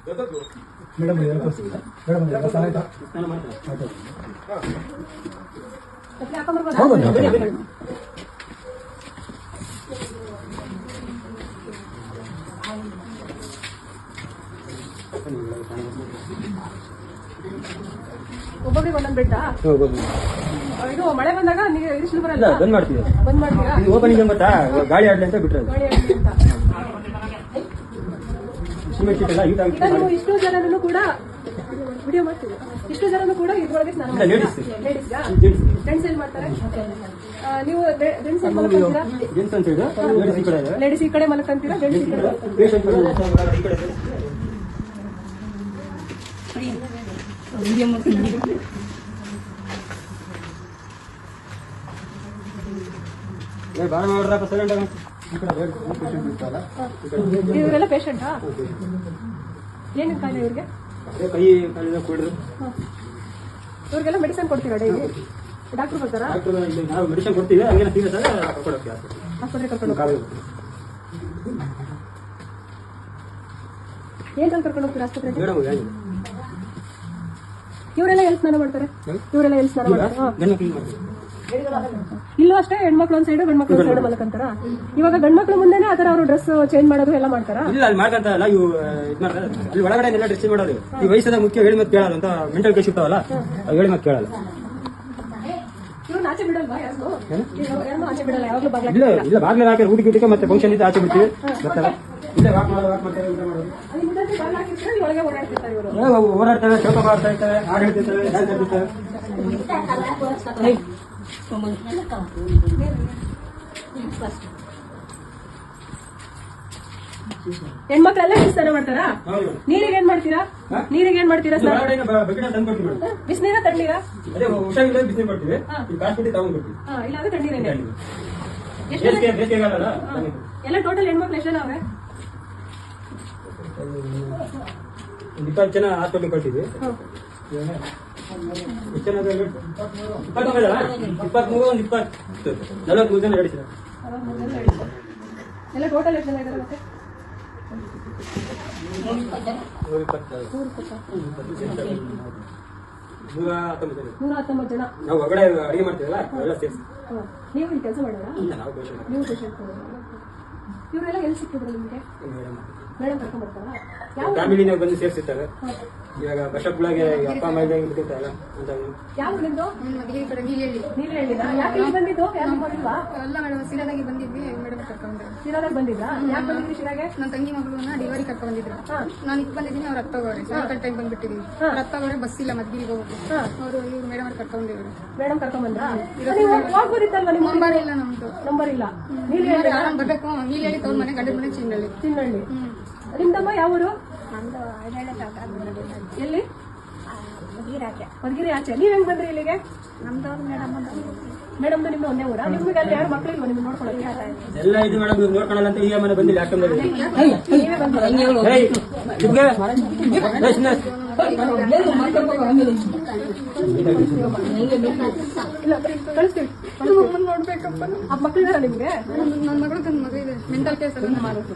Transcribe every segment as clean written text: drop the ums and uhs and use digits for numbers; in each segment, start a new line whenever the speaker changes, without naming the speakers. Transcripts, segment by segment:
Madam madam ಸಹಾಯ
ಒಬ್ಬೊಬ್ಬರಿಗೆ ಒಂದೊಂದು ಬೆಡ್ಡಾ? ಇದು ಮಳೆ ಬಂದಾಗ ನೀವು ಇರಿಸಲು ಬರಲ್ಲ?
ಬಂದ್ ಮಾಡ್ತೀವಿ.
ಬಂದ್ ಮಾಡ್ತೀರಾ?
ಓಪನಿಂಗ್ ಗೊತ್ತಾ, ಗಾಳಿ ಆಡ್ಲಿ ಅಂತ ಬಿಟ್ರೆ
ಗಾಳಿ ಆಡ್ಲಿ ಅಂತ. ಈಗ ನೀವು ಇಷ್ಟು ಜನರನ್ನು ಕೂಡ ವಿಡಿಯೋ ಮಾಡ್ತೀವಿ, ಇಷ್ಟು ಜನರನ್ನು ಕೂಡ ಇದ್ರೊಳಗೆ ಸ್ನಾನ ಮಾಡ್ತೀರಾ? ಲೇಡೀಸ್ಗಾ? ಜೆಂಟ್ಸ್ ಏನ್ ಮಾಡ್ತಾರೆ? ನೀವು ಜೆಂಟ್ಸ್ ಏನ್ ಮಲ್ಕೊಂತೀರಾ? ಲೇಡೀಸ್ ಈ ಕಡೆ ಮಲ್ಕೊಂತೀರಾ, ಜೆಂಟ್ಸ್ ಈ ಕಡೆ? ಇವರೆಲ್ಲ ಪೇಷಂಟಾ? ಏನಿದೆ ಕಾಯಿಲೆ ಇವ್ರಿಗೆ?
ಕೈ ಕಾಲಿನ ಕೂಡ್ರು.
ಇವ್ರಿಗೆಲ್ಲ ಮೆಡಿಸಿನ್ ಕೊಡ್ತೀರಾ ಡೈಲಿ? ಡಾಕ್ಟರ್ ಬರ್ತಾರಾ?
ನಾವು ಮೆಡಿಸಿನ್ ಕೊಡ್ತೀವಿ, ಹಂಗೇನ ಸೀರಿಯಸ್
ಆಸ್ಪತ್ರೆ ಕರ್ಕೊಂಡು ಹೋಗ್ತೀರಾ? ಏನ್ ಕರ್ಕೊಂಡು ಹೋಗ್ತೀರಾ ಆಸ್ಪತ್ರೆಗೆ? ಇವರೆಲ್ಲ ಎಲ್ಲಿ ಸ್ನಾನ ಮಾಡ್ತಾರೆ? ಇವರೆಲ್ಲ ಎಲ್ಲಿ ಸ್ನಾನ ಮಾಡ್ತಾರೆ? ಇಲ್ಲೂ ಅಷ್ಟೇ, ಹೆಣ್ಮಕ್ಳು ಒಂದ್ ಸೈಡ್ ಗಂಡ್ಮಕ್ಳು ಒಂದ್ ಸೈಡ್ ಮಲ್ಕಂತಾರ? ಇವಾಗ ಗಂಡ್ಮಕ್ಳು ಮುಂದೆನೆ ಆತರ ಅವ್ರು ಡ್ರೆಸ್ ಚೇಂಜ್ ಮಾಡೋದು ಎಲ್ಲ ಮಾಡ್ತಾರ?
ಇಲ್ಲ, ಅಲ್ಲಿ ಮಾಡ್ಕಂತಾರಲ್ಲ ಇವು ಇದು ಮಾಡ್ತಾರೆ. ಅಲ್ಲಿ ಒಳಗಡೆ ಎಲ್ಲ ಡ್ರೆಸ್ ಮಾಡೋದು. ಈ ವಯಸ್ಸದ ಮುಖ್ಯ ಹೇಳಿ ಮತ್ತೆ ಕೇಳಲ್ಲ ಅಂತ ಮೆಂಟಲ್ ಕೇಸ್ ಇರ್ತಾವಲ್ಲ, ಹೇಳಿ ಮತ್ತೆ ಕೇಳಲ್ಲ.
ಇವ್ರು ಆಚೆ ಬಿಡಲ್ವಾ? ಯಾರು ಆಚೆ ಬಿಡಲ್ಲ? ಯಾವಾಗ್ಲೂ
ಇಲ್ಲ ಇಲ್ಲ, ಬಾಗ್ಲ ಹಾಕಿ ಊಟಕ್ಕೆ ಊಟಕ್ಕೆ ಮತ್ತೆ ಫಂಕ್ಷನ್ ಇದ್ದು ಆಚೆ ಬಿಡ್ತೀವಿ. ಬರ್ತಾರ ಇಲ್ಲೇ ವಾಕ್ ಮಾಡ್ತಾರೆ, ಊಟ ಮಾಡೋದು.
ಒಳಗೆ ಓಡಾಡ್ತಿರ್ತಾರೆ ಇವರು.
ಓಡಾಡ್ತೇವೆ, ಚೌಕ ಮಾಡ್ತಾ ಇರ್ತೇವೆ, ಹಾಡು ಹೇಳ್ತಿರ್ತೇವೆ, ಡ್ಯಾನ್ಸ್ ಆಡ್ತಿರ್ತೇವೆ.
ಹೆಣ್ಮಕ್ಳೆಲ್ಲ ಸ್ನಾನ ಮಾಡ್ತಾರಾ? ನೀರಿಗೆ ಏನ್ ಮಾಡ್ತೀರಾ? ನೀರಿಗೆ ಏನ್ ಮಾಡ್ತೀರಾ? ಬಿಸಿನೀರ ತಣ್ಣೀರಾ? ಇಲ್ಲಾಂದ್ರೆ ತಣ್ಣೀರೇನೆ? ಎಲ್ಲ ಟೋಟಲ್ ಹೆಣ್ಮಕ್ಳು ಎಷ್ಟು ಜನ ಅವ್ರೆ?
20 ಜನ ಹಾಸ್ಪಿಟಲ್ ಕೊಟ್ಟಿದ್ವಿ. 23 40 ಜನ ಹೇಳಿದ್ರು.
ಎಲ್ಲ ಟೋಟಲ್ ಎಷ್ಟು ಜನ ಇದ್ದಾರೆ ಮತ್ತೆ? 119 ಜನ.
ನಾವು ಹೊರಗಡೆ ಅಡಿಗೆ ಮಾಡ್ತೀವಲ್ಲ, ಎಲ್ಲ ಸೇರಿಸಿ.
ನೀವು ಇಲ್ಲಿ ಕೆಲಸ ಮಾಡೋಣ? ನೀವು ಪೇಷಂಟ್. ಇವರೆಲ್ಲ ಎಲ್ಲಿ ಸಿಕ್ಕಿದ್ರು ನಿಮಗೆ? ಮೇಡಮ್ ಕರ್ಕೊಂಡ್ ಬರ್ತಾರಾ?
ಫ್ಯಾಮಿಲಿನ ಬಂದು ಸೇರಿಸಿರ್ತಾರೆ. ಇವಾಗ ಬಸ್ಸೊಳಗೆ ಅಪ್ಪ ಅಮ್ಮ ಇದ್ದಂಗೆ ಬಿಟ್ಟಿರ್ತಾರಲ್ಲ ಅಂತ.
ಯಾವ ನಿಮ್ದು? ನೀವ್ ಹೇಳಿದ್ರಾ? ಯಾಕೆ ಇಲ್ಲಿ ಬಂದಿದ್ದು? ಯಾರು ಬಂದಿಲ್ವಾ?
ಅಲ್ಲ ಮೇಡಮ್, ಸಿರಾದಾಗಿ ಬಂದಿದ್ವಿ. ಮೇಡಮ್ ಕರ್ಕೊಂಡ್ರೆ.
ಸಿರಾದಾಗ ಬಂದಿದ್ರಾ? ಯಾಕೆ ಬಂದಿದ್ರಿ ಶಿರಾಗೆ?
ನನ್ನ ತಂಗಿ ಮಗಳನ್ನ ಡಿವರಿ ಕರ್ಕೊಂಡ್ ಬಂದಿದ್ರು. ನಾನು ಈಗ ಬಂದಿದ್ದೀನಿ, ಅವ್ರು ಹತ್ತೋಗವ್ರೆ. ಸಾಯಂಕಾಲ ಟೈಮ್ ಬಂದ್ಬಿಟ್ಟಿದೀವಿ. ಹತ್ತೋಗವ್ರೆ, ಬಸ್ ಇಲ್ಲ ಮದ್ಗಿರಿಗೆ ಹೋಗ್ಬೇಕು. ಅವರು ಇವ್ರು ಮೇಡಮ್ ಅವ್ರು ಕರ್ಕೊಂಡಿದ್ರು.
ಮೇಡಮ್ ಕರ್ಕೊಂಡ್ ಬಂದ್ರಾ? ಹೋಗ್ಬೋದಿತ್ತಲ್ವಾ? ನಿಮ್ಮ
ನಂಬರ್ ಇಲ್ಲ ನಮ್ದು.
ನಂಬರ್ ಇಲ್ಲ.
ನೀವ್ ಬರ್ಬೇಕು. ನೀವ್ ಹೇಳಿ ತವ್ರ ಮನೆ, ಗಂಡನ ಮನೆ ಚಿನ್ನಳ್ಳಿ.
ಚಿನ್ನಳ್ಳಿ. ನಿಮ್ದಮ್ಮ ಯಾವ ಊರು? ಎಲ್ಲಿ? ಮಧುಗಿರಿ ಆಚೆ. ನೀವ್ ಹೆಂಗ್ ಬಂದ್ರಿ ಇಲ್ಲಿಗೆ? ಮೇಡಮ್ದು ನಿಮ್ದು ಒಂದೇ ಊರಾ? ನಿಮ್ಗೆ ಅಲ್ಲಿ ಯಾರು ಮಕ್ಳು ಇಲ್ವಾ ನಿಮ್ಗೆ ನೋಡ್ಕೊಳಕ್ಕೆ?
ಎಲ್ಲ ಇದು ಮೇಡಮ್ ನೋಡ್ಕೊಳ್ಳಲ್ಲ ಅಂತ ಈ ಮನೆ ಬಂದಿಲ್ಲ.
ನೀವೇ ಬಂದ್ರಾ? ಕಳಿಸ್ತೀವಿ.
ನೋಡ್ಬೇಕಪ್ಪ.
ಆ ಮಕ್ಳಿದಾರ ನಿಮ್ಗೆ?
ನನ್ನ ಮಗಳು ತನ್ನ ಮಗ ಇದೆ, ಮೆಂಟಲ್ ಕೇಸ್ ಎಲ್ಲ ಮಾಡೋದು.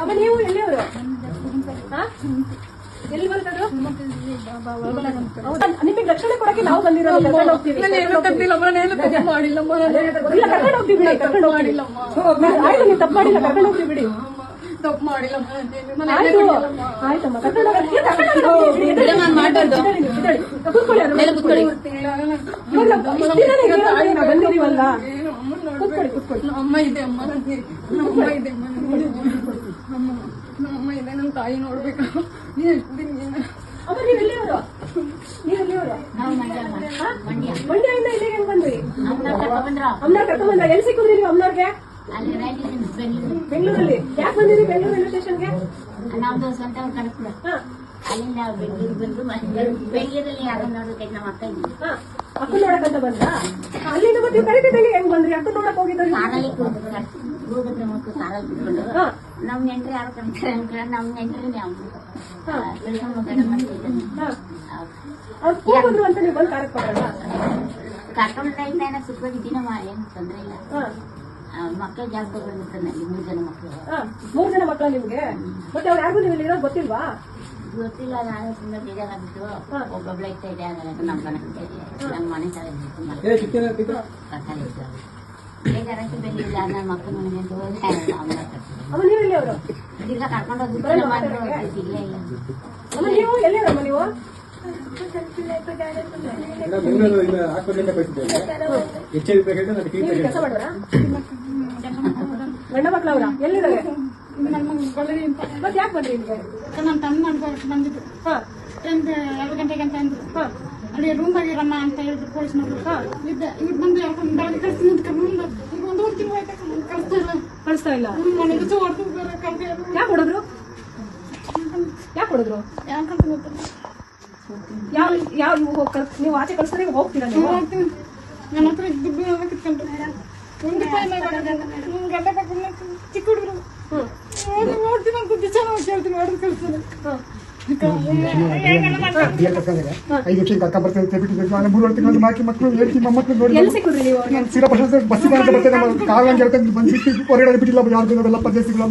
ಅಮ್ಮ ನೀವು ಎಲ್ಲಿಯವರು? ಎಲ್ಲಿ ಬರ್ತದ್ರು? ನಿಮಗೆ ರಕ್ಷಣೆ ಕೊಡಕ್ಕೆ ನಾವು ಬಂದಿರೋದು. ಕರ್ಕೊಂಡು ಹೋಗ್ತೀವಿ. ಆಯ್ತು, ನೀವು ತಪ್ಪು ಮಾಡಿಲ್ಲ, ಕರ್ಕೊಂಡು ಹೋಗ್ತೀವಿ ಬಿಡಿ. ಆಯ್ತಮ್ಮ, ಬಂದಿದೀವಲ್ಲ.
ಅಮ್ಮ ಇದೆ, ಅಮ್ಮ ಇದೆ, ಅಮ್ಮ ಇದೆ. ನನ್ನ ತಾಯಿ ನೋಡ್ಬೇಕು.
ಅಮ್ಮ ನೀವು ಎಲ್ಲಿಯವರು? ಮಂಡ್ಯದಿಂದ ಇಲ್ಲಿಗೆ ಹೆಂಗ್ ಬಂದ್ರಿ? ಅಮ್ನಾರ್ ಕರ್ಕೊಂಡ್ ಬಂದ್ರ? ಎಲ್ಲಿ ಸಿಕ್ಕಿದ್ರಿ ನೀವು ಅಮ್ನಾರ್ಗೆ? ಬೆಂಗಳೂರಲ್ಲಿ. ಯಾಕೆ ಬಂದಿರಿ ಬೆಂಗಳೂರು ರೈಲ್ವೆ ಸ್ಟೇಷನ್ಗೆ?
ನಮ್ದು ಸ್ವಂತ ಕನಸು. ಅಲ್ಲಿಂದ ಬೆಂಗಳೂರು ಬಂದು ಬೆಂಗಳೂರಲ್ಲಿ ಯಾರೋ ನೋಡೋದಕ್ಕೆ ನಮ್ಮ ಅಕ್ಕ ಇದ್ವಿ.
ಅಕ್ಕ ನೋಡಕ್ಕಂತ ಬಂದ್ರ? ಅಲ್ಲಿಂದ ಮತ್ತೆ ಕರಿತಿದ್ದಂಗೆ ಹೆಂಗ್ ಬಂದ್ರಿ? ಅಕ್ಕ ನೋಡಕ್ ಹೋಗಿದ್ರಿ?
ಸಾಲಲ್ಲಿ ಹೋಗಿದ್ರೆ ಮಕ್ಕಳು ಸಾಲಲ್ಲಿ ಬಿಟ್ಕೊಂಡು ನಮ್ ನೆಂಟ್ರೆ ಯಾರು ಕರೀತಾರೆ ಅಂತ ನಮ್ ನೆಂಟ್ರೆ ನಾವು ಬೆಳ್ಕೊಂಡು ಮಾಡ್ತಿದ್ದೆ.
ಅವ್ರು ಹೋಗಿದ್ರು ಅಂತ ನೀವು ಬಂದು ಕಾರ್ಯಕ್ಕೆ ಬರಲ್ಲ?
ಕರ್ಕೊಂಡ್ರೆ ಸುಖವಾಗಿದ್ದೀನಮ್ಮ, ಏನು ತೊಂದ್ರೆ ಇಲ್ಲ. ಮಕ್ಕಳು ಜಾಸ್ತಿ ಬಂದಿರ್ತಾರೆ ನನಗೆ 3 ಜನ ಮಕ್ಕಳು.
3 ಜನ ಮಕ್ಕಳ ನಿಮ್ಗೆ? ಮತ್ತೆ ಅವ್ರು ಯಾರಿಗೂ ನೀವು ಇಲ್ಲಿ ಇರೋದು ಗೊತ್ತಿಲ್ವಾ?
ಗೊತ್ತಿಲ್ಲ, ನಾನು ತುಂಬಾ ಬೇಜಾರಾಗ್ಬಿಟ್ಟು ಒಬ್ಬೊಬ್ಳ ಇರ್ತಾ ಇದೆ ಅಂತ ನಮ್ಮ ನಮ್ಮ ಮನೆ ತರ ಬೇಜಾರಾಗಿ ಬಂದಿಲ್ಲ. ನನ್ನ ಮಕ್ಕಳು ಮನೆಗೆ ಅಂತ ಹೋದ್ರೆ
ಅಮ್ಮ ನೀವು ಎಲ್ಲಿ ಅವರು?
ಈಗ ಕರ್ಕೊಂಡು ಹೋಗಿಲ್ಲ ಮಾತ್ರ ಇಲ್ಲೇ ಇಲ್ಲ.
ಅಮ್ಮ ನೀವು ಎಲ್ಲಿರಮ್ಮ ನೀವು? ನೀವು ಕೆಲಸ ಮಾಡೋರಾ? ಗಂಡ ಮಕ್ಳು ಅವ್ರ ಎಲ್ಲಿದ್ದಾರೆ?
ಬಳ್ಳಾರಿ ಅಂತ
ಮತ್ತೆ ಯಾಕೆ ಬಂದ್ರಿ ಇಲ್ಲಿಗೆ?
ನನ್ನ ತಮ್ಮ ಬಂದಿದ್ರು 2 ಗಂಟೆಗೆ ಅಂತ ಅಂದ್ರು. ಅಲ್ಲಿ ರೂಮ್ ಆಗಿರಮ್ಮ ಅಂತ ಹೇಳಿದ್ರು ಪೊಲೀಸ್ನವರು. ಇವ್ರು ಬಂದು ಬೆಳಗ್ಗೆ ಕಳಿಸ್ತೀನಿ ಅಂತ ಕರ್ಕೊಂಡು ಈಗ 1 ತಿಂಗಳು ಆಯ್ತು
ಕಳಿಸ್ತಾ ಇಲ್ಲ.
ಮನೆಗೆ ಹೊಡೆದು ಬೇರೆ ಕರ್ದು
ಯಾಕೆ ಹೊಡೆದ್ರು? ಯಾಕೆ ಹೊಡೆದ್ರು?
ಯಾಕಂತ ಗೊತ್ತಿಲ್ಲ.
ಯಾವ ಯಾವ ನೀವು ಆಚೆ ಕಳಿಸಿದ್ರೆ ಹೋಗ್ತೀರಾ ನೀವು?
ಹೋಗ್ತೀನಿ. ನನ್ನ ಹತ್ರ ದುಡ್ಡು ಎಲ್ಲ ಕಿತ್ಕೊಂಡ್ರು. 1 ರೂಪಾಯಿ ಗಂಡ ತಗೊಂಡು ಚಿಕ್ಕ ಹುಡುಗರು ನೋಡ್ತೀನಿ ಅಂತ ಚೆನ್ನಾಗಿ ಕೇಳ್ತೀನಿ ಹೊಡೆದು ಕಳಿಸ್ತಾರೆ.
5 ವರ್ಷ ಕರ್ಕೊಂಡ್ ಬರ್ತೇವೆ ಬಿಟ್ಟಿದ್ದು 3 ತಿಂಗಳು ಮಾಕಿ ಮಕ್ಕಳು ಹೇಳ್ತಿ ಮೊಮ್ಮಕ್ಕಳು ನೋಡಿ
ಎಲ್ಲಿ ಸಿಕ್ಕಿದ್ರಿ ನೀವು ಅವ್ರಿಗೆ?
ಸೀರಾ ಬಸ್ ಬರ್ತೇವೆ ನಮ್ಮ ಕಾರ್ ಹೇಳ್ಕೊಂಡು ಬಂದ್ಬಿಟ್ಟು ಹೊರಗಡೆ ಬಿಟ್ಟಿಲ್ಲ ಯಾರು ಎಲ್ಲ ಪದ್ಧತಿಗಳು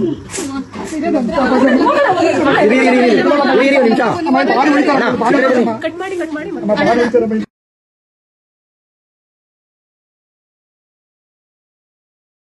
ಕಟ್ ಮಾಡಿ
ಭಾಳ